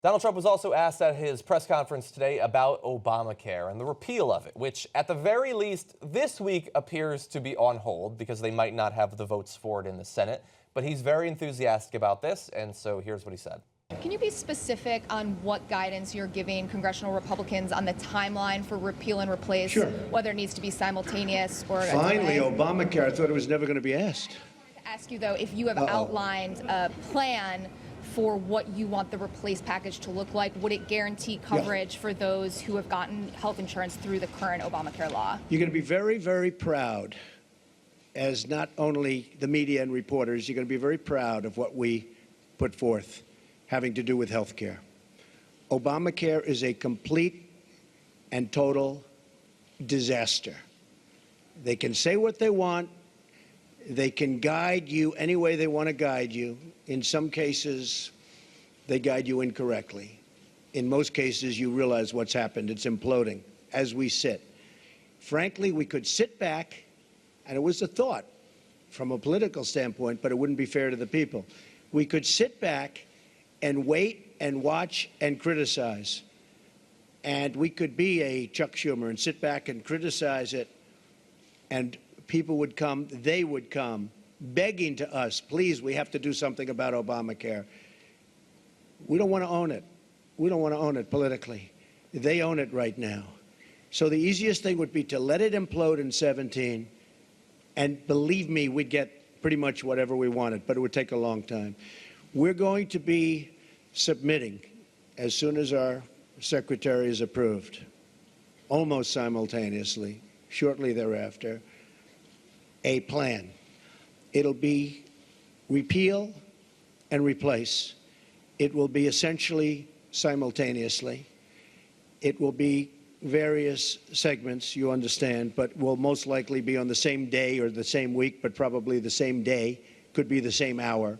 Donald Trump was also asked at his press conference today about Obamacare and the repeal of it, which at the very least this week appears to be on hold because they might not have the votes for it in the Senate. But he's very enthusiastic about this, and so here's what he said. Can you be specific on what guidance you're giving congressional Republicans on the timeline for repeal and replace? Sure. Whether it needs to be simultaneous or Finally, Obamacare. I thought it was never going to be asked. I wanted to ask you, though, if you have outlined a plan for what you want the replace package to look like. Would it guarantee coverage for those who have gotten health insurance through the current Obamacare law? You're going to be very, very proud, as not only the media and reporters, you're going to be very proud of what we put forth having to do with health care. Obamacare is a complete and total disaster. They can say what they want. They can guide you any way they want to guide you. In some cases, they guide you incorrectly. In most cases, you realize what's happened. It's imploding as we sit. Frankly, we could sit back, and it was a thought from a political standpoint, but it wouldn't be fair to the people. We could sit back and wait and watch and criticize. And we could be a Chuck Schumer and sit back and criticize it, and people would come, they would come, begging to us, please, we have to do something about Obamacare. We don't want to own it. We don't want to own it politically. They own it right now. So the easiest thing would be to let it implode in 17, and believe me, we'd get pretty much whatever we wanted, but it would take a long time. We're going to be submitting, as soon as our secretary is approved, almost simultaneously, shortly thereafter, a plan. It'll be repeal and replace. It will be essentially simultaneously. It will be various segments, you understand, but will most likely be on the same day or the same week, but probably the same day, could be the same hour.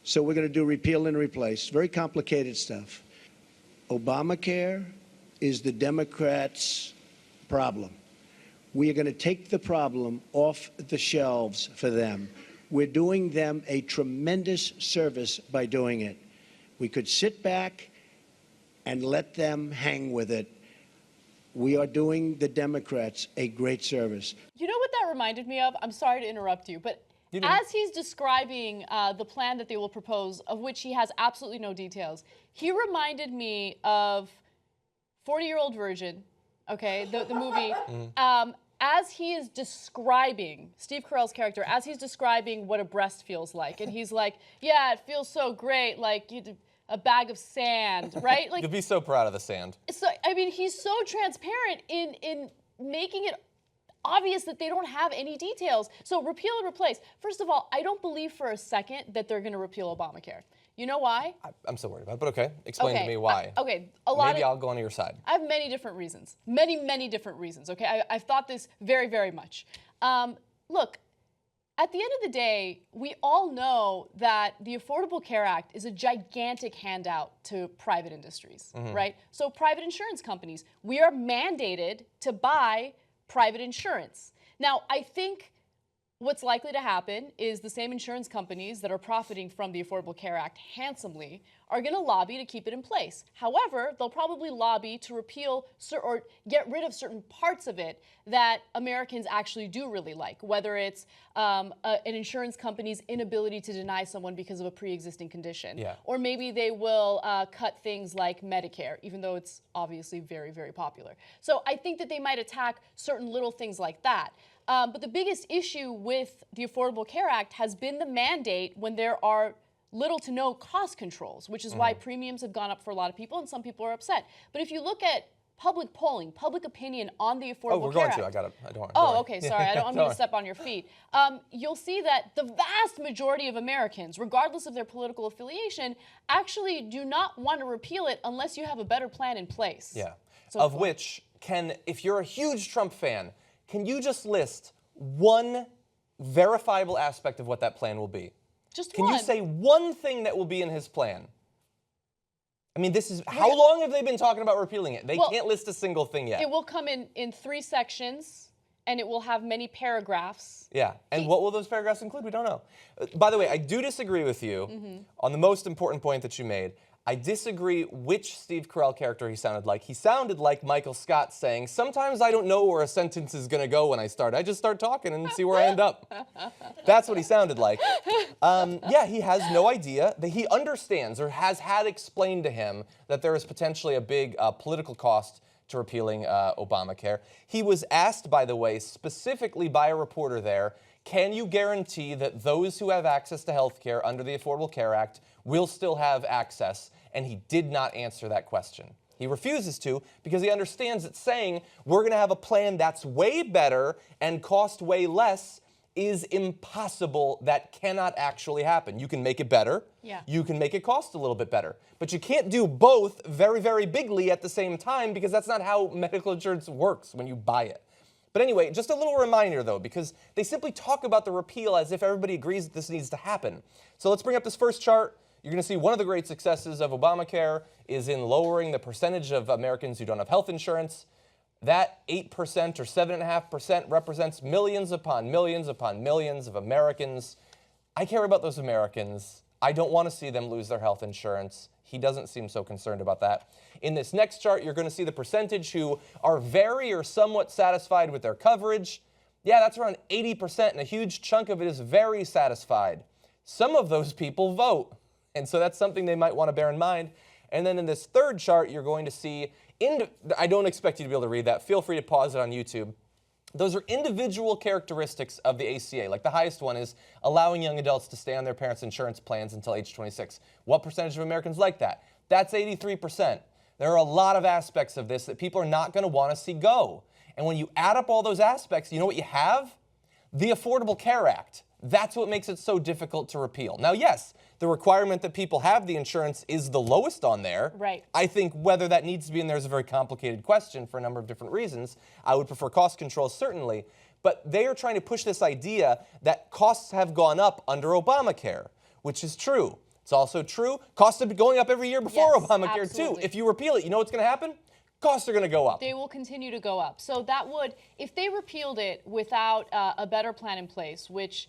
So we're going to do repeal and replace. Very complicated stuff. Obamacare is the Democrats' problem. We are going to take the problem off the shelves for them. We're doing them a tremendous service by doing it. We could sit back and let them hang with it. We are doing the Democrats a great service. You know what that reminded me of? I'm sorry to interrupt you, but as he's describing the plan that they will propose, of which he has absolutely no details, he reminded me of 40-Year-Old Virgin, okay, the movie. As he is describing, Steve Carell's character, as he's describing what a breast feels like, and he's like, yeah, it feels so great, like a bag of sand, right? Like, You'll be so proud of the sand. So, I mean, he's so transparent in making it obvious that they don't have any details. So repeal and replace. First of all, I don't believe for a second that they're going to repeal Obamacare. You know why? I'm still worried about it, but okay. Explain to me why. Maybe I'll go on your side. I have many different reasons. Many different reasons, okay? I've thought this very, very much. Look, at the end of the day, we all know that the Affordable Care Act is a gigantic handout to private industries, right? So private insurance companies, we are mandated to buy private insurance. Now, I think what's likely to happen is the same insurance companies that are profiting from the Affordable Care Act handsomely are going to lobby to keep it in place. However, they'll probably lobby to repeal or get rid of certain parts of it that Americans actually do really like, whether it's an insurance company's inability to deny someone because of a pre-existing condition. Or maybe they will cut things like Medicare, even though it's obviously very, very popular. So I think that they might attack certain little things like that. But the biggest issue with the Affordable Care Act has been the mandate when there are little to no cost controls, which is why premiums have gone up for a lot of people and some people are upset. But if you look at public polling, public opinion on the Affordable Care Act. I got it. I don't. Oh, okay, sorry. I don't want me to step on your feet. You'll see that the vast majority of Americans, regardless of their political affiliation, actually do not want to repeal it unless you have a better plan in place. Yeah. So of which, if you're a huge Trump fan, can you just list one verifiable aspect of what that plan will be? Just one. Can you say one thing that will be in his plan? I mean, how long have they been talking about repealing it? They can't list a single thing yet. It will come in 3 sections, and it will have many paragraphs. Yeah, and what will those paragraphs include? We don't know. By the way, I do disagree with you on the most important point that you made. I disagree which Steve Carell character he sounded like. He sounded like Michael Scott saying, sometimes I don't know where a sentence is going to go when I start. I just start talking and see where I end up. That's what he sounded like. Yeah, he has no idea. That he understands or has had explained to him that there is potentially a big political cost to repealing Obamacare. He was asked, by the way, specifically by a reporter there, can you guarantee that those who have access to health care under the Affordable Care Act will still have access? And he did not answer that question. He refuses to because he understands that saying we're going to have a plan that's way better and cost way less is impossible. That cannot actually happen. You can make it better. Yeah. You can make it cost a little bit better. But you can't do both very, very bigly at the same time because that's not how medical insurance works when you buy it. But anyway, just a little reminder, though, because they simply talk about the repeal as if everybody agrees that this needs to happen. So let's bring up this first chart. You're going to see one of the great successes of Obamacare is in lowering the percentage of Americans who don't have health insurance. That 8% or 7.5% represents millions upon millions upon millions of Americans. I care about those Americans. I don't want to see them lose their health insurance. He doesn't seem so concerned about that. In this next chart, you're going to see the percentage who are very or somewhat satisfied with their coverage. Yeah, that's around 80%, and a huge chunk of it is very satisfied. Some of those people vote, and so that's something they might want to bear in mind. And then in this third chart, you're going to see, I don't expect you to be able to read that. Feel free to pause it on YouTube. Those are individual characteristics of the ACA. Like the highest one is allowing young adults to stay on their parents' insurance plans until age 26. What percentage of Americans like that? That's 83%. There are a lot of aspects of this that people are not going to want to see go. And when you add up all those aspects, you know what you have? The Affordable Care Act. That's what makes it so difficult to repeal. Now, yes, the requirement that people have the insurance is the lowest on there. Right. I think whether that needs to be in there is a very complicated question for a number of different reasons. I would prefer cost control, certainly. But they are trying to push this idea that costs have gone up under Obamacare, which is true. It's also true. Costs have been going up every year before Yes, Obamacare, absolutely. too. If you repeal it, you know what's going to happen? Costs are going to go up. They will continue to go up. So that would, if they repealed it without a better plan in place, which,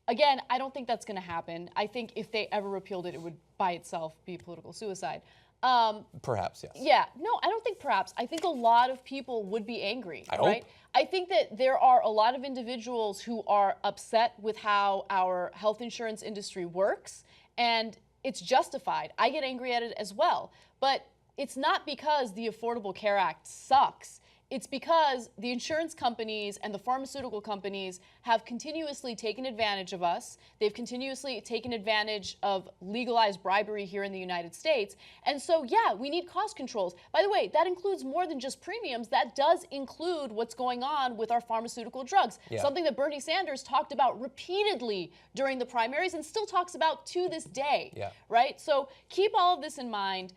again, I don't think that's going to happen. I think if they ever repealed it, it would by itself be political suicide. Perhaps, yes. Yeah, no, I don't think perhaps. I think a lot of people would be angry, I right? hope. I think that there are a lot of individuals who are upset with how our health insurance industry works, and it's justified. I get angry at it as well. But it's not because the Affordable Care Act sucks. It's because the insurance companies and the pharmaceutical companies have continuously taken advantage of us. They've continuously taken advantage of legalized bribery here in the United States. And so, yeah, we need cost controls. By the way, that includes more than just premiums. That does include what's going on with our pharmaceutical drugs. Yeah. Something that Bernie Sanders talked about repeatedly during the primaries and still talks about to this day. Yeah. Right? So keep all of this in mind.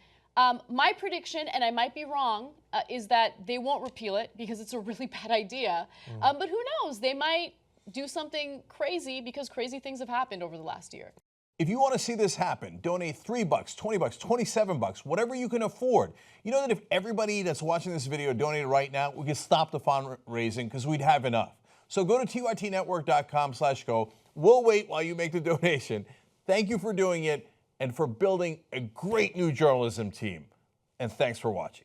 My prediction, and I might be wrong, is that they won't repeal it because it's a really bad idea. But who knows? They might do something crazy because crazy things have happened over the last year. If you want to see this happen, donate $3, $20, $27, whatever you can afford. You know that if everybody that's watching this video donated right now, we could stop the fundraising because we'd have enough. So go to tytnetwork.com/go. We'll wait while you make the donation. Thank you for doing it and for building a great new journalism team. And thanks for watching.